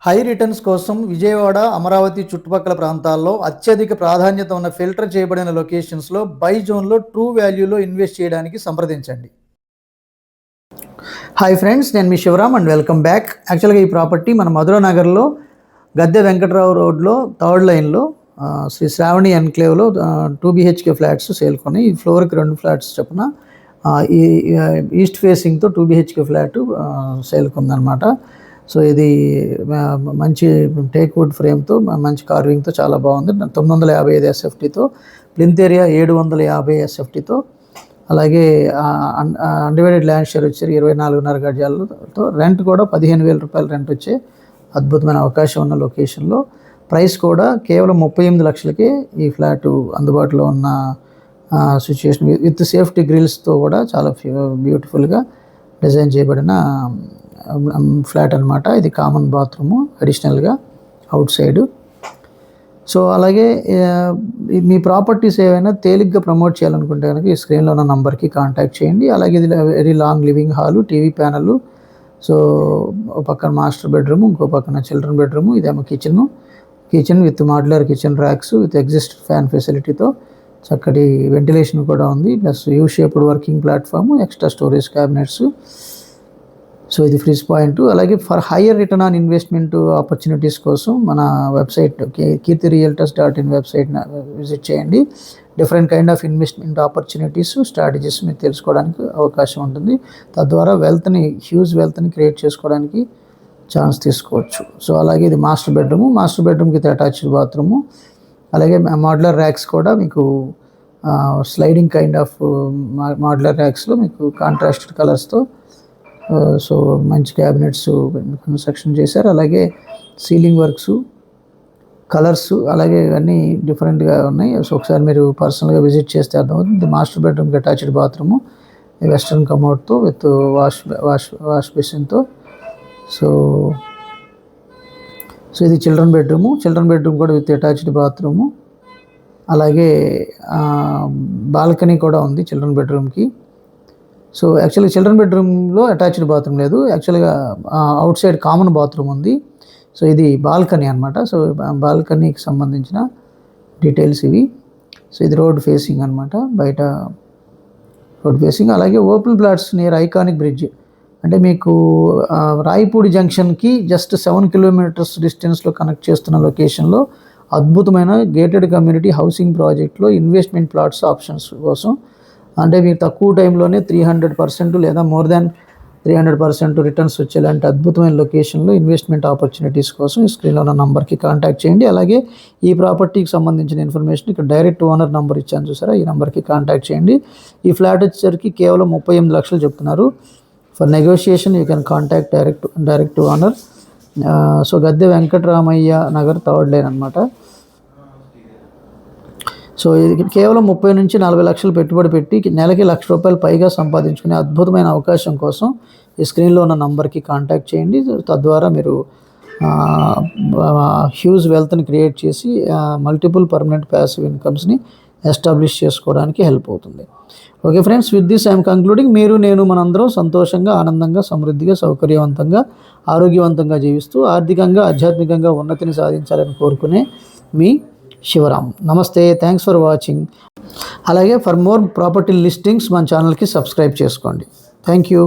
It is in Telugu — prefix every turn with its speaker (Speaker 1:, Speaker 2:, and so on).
Speaker 1: హై రిటర్న్స్ కోసం విజయవాడ, అమరావతి చుట్టుపక్కల ప్రాంతాల్లో అత్యధిక ప్రాధాన్యత ఉన్న ఫిల్టర్ చేయబడిన లొకేషన్స్లో బై జోన్లో ట్రూ వాల్యూలో ఇన్వెస్ట్ చేయడానికి సంప్రదించండి. హాయ్ ఫ్రెండ్స్, నేను మీ శివరామ్ అండ్ వెల్కమ్ బ్యాక్. యాక్చువల్గా ఈ ప్రాపర్టీ మన మధుర నగర్లో గద్దె వెంకట్రావు రోడ్లో థర్డ్ లైన్లో శ్రీ శ్రావణి ఎన్క్లేవ్లో 2 BHK ఫ్లాట్స్ సేల్ కొన్నాయి. ఈ ఫ్లోర్కి 2 ఫ్లాట్స్ చొప్పున ఈ ఈస్ట్ ఫేసింగ్తో 2 BHK ఫ్లాట్ సేల్ కొందనమాట. సో ఇది మంచి టేక్ వుడ్ ఫ్రేమ్తో మంచి కార్వింగ్తో చాలా బాగుంది. 955 SFTతో, ప్లింత్ ఏరియా 750 SFTతో, అలాగే అన్డివైడెడ్ ల్యాండ్ షేర్ వచ్చారు 24.5 గజాలతో. రెంట్ కూడా 15,000 రూపాయలు రెంట్ వచ్చే అద్భుతమైన అవకాశం ఉన్న లొకేషన్లో. ప్రైస్ కూడా కేవలం 38 లక్షలకే ఈ ఫ్లాట్ అందుబాటులో ఉన్న సిచ్యుయేషన్. విత్ సేఫ్టీ గ్రిల్స్తో కూడా చాలా బ్యూటిఫుల్గా డిజైన్ చేయబడిన ఫ్లాట్ అనమాట. ఇది కామన్ బాత్రూము అడిషనల్గా అవుట్ సైడ్. సో అలాగే మీ ప్రాపర్టీస్ ఏవైనా తేలిగ్గా ప్రమోట్ చేయాలనుకుంటే కనుక ఈ స్క్రీన్లో ఉన్న నంబర్కి కాంటాక్ట్ చేయండి. అలాగే ఇది very long living hall, TV panel, so ఒక పక్కన మాస్టర్ బెడ్రూమ్, ఇంకో పక్కన చిల్డ్రన్ బెడ్రూము, ఇదేమో kitchen with modular kitchen racks with exhaust fan ఫెసిలిటీతో చక్కటి వెంటిలేషన్ కూడా ఉంది. Plus U shaped working platform, extra storage cabinets. So ఇది ఫ్రిజ్ పాయింట్. అలాగే for higher return on investment opportunities కోసం మన వెబ్సైట్ kirthirealtors.in వెబ్సైట్ విజిట్ చేయండి. Different kind of investment opportunities, strategies మీరు తెలుసుకోవడానికి అవకాశం ఉంటుంది. తద్వారా హ్యూజ్ వెల్త్ని క్రియేట్ చేసుకోవడానికి ఛాన్స్ తీసుకోవచ్చు. సో అలాగే ఇది మాస్టర్ బెడ్రూమ్కి అటాచ్డ్ బాత్రూము, అలాగే మాడ్యులర్ ర్యాక్స్ కూడా మీకు స్లైడింగ్ కైండ్ ఆఫ్ మాడ్యులర్ ర్యాక్స్లో మీకు కాంట్రాస్టెడ్ కలర్స్తో సో మంచి క్యాబినెట్స్ కన్స్ట్రక్షన్ చేశారు. అలాగే సీలింగ్ వర్క్స్, కలర్స్, అలాగే ఇవన్నీ డిఫరెంట్గా ఉన్నాయి. సో ఒకసారి మీరు పర్సనల్గా విజిట్ చేస్తే అర్థమవుతుంది. మాస్టర్ బెడ్రూమ్కి అటాచ్డ్ బాత్రూము, వెస్ట్రన్ కమోడ్తో విత్ వాష్ బేసిన్తో. సో ఇది చిల్డ్రన్ బెడ్రూమ్ కూడా విత్ అటాచ్డ్ బాత్రూము, అలాగే బాల్కనీ కూడా ఉంది చిల్డ్రన్ బెడ్రూమ్కి. సో యాక్చువల్గా చిల్డ్రన్ బెడ్రూమ్లో అటాచ్డ్ బాత్రూమ్ లేదు, యాక్చువల్గా అవుట్ సైడ్ కామన్ బాత్రూమ్ ఉంది. సో ఇది బాల్కనీ అనమాట. సో బాల్కనీకి సంబంధించిన డీటెయిల్స్ ఇవి. సో ఇది రోడ్ ఫేసింగ్ అనమాట, బయట రోడ్ ఫేసింగ్. అలాగే open plots near iconic bridge, అంటే మీకు రాయపూడి జంక్షన్కి జస్ట్ 7 kilometers డిస్టెన్స్లో కనెక్ట్ చేస్తున్న లొకేషన్లో అద్భుతమైన గేటెడ్ కమ్యూనిటీ హౌసింగ్ ప్రాజెక్ట్లో ఇన్వెస్ట్మెంట్ ప్లాట్స్ ఆప్షన్స్ కోసం, అంటే మీరు తక్కువ టైంలోనే 300% లేదా మోర్ దాన్ 300% రిటర్న్స్ వచ్చేలాంటి అద్భుతమైన లొకేషన్లో ఇన్వెస్ట్మెంట్ ఆపర్చునిటీస్ కోసం ఈ స్క్రీన్లో ఉన్న నంబర్కి కాంటాక్ట్ చేయండి. అలాగే ఈ ప్రాపర్టీకి సంబంధించిన ఇన్ఫర్మేషన్ ఇక్కడ డైరెక్ట్ ఓనర్ నంబర్ ఇచ్చాను చూసారా, ఈ నెంబర్కి కాంటాక్ట్ చేయండి. ఈ ఫ్లాట్ వచ్చేసరికి కేవలం 38 లక్షలు చెప్తున్నారు. For negotiation you can contact direct owner. So Gadde Venkataramaiah Nagar third line అనమాట. సో ఇది కేవలం 30 నుంచి 40 లక్షలు పెట్టుబడి పెట్టి నెలకి ₹1,00,000 పైగా సంపాదించుకునే అద్భుతమైన అవకాశం కోసం ఈ స్క్రీన్లో ఉన్న నంబర్కి కాంటాక్ట్ చేయండి. తద్వారా మీరు హ్యూజ్ వెల్త్ని క్రియేట్ చేసి మల్టిపుల్ పర్మనెంట్ ప్యాసివ్ ఇన్కమ్స్ని ఎస్టాబ్లిష్ చేసుకోవడానికి హెల్ప్ అవుతుంది. Okay friends, with this I'm concluding. నేను మనందరం సంతోషంగా, ఆనందంగా, సమృద్ధిగా, సౌకర్యవంతంగా, ఆరోగ్యవంతంగా జీవిస్తూ ఆర్థికంగా, ఆధ్యాత్మికంగా ఉన్నతిని సాధించాలని కోరుకునే మీ శివరామ్. నమస్తే, థ్యాంక్స్ ఫర్ వాచింగ్. అలాగే ఫర్ మోర్ ప్రాపర్టీ లిస్టింగ్స్ మన ఛానల్కి సబ్స్క్రైబ్ చేసుకోండి. Thank you.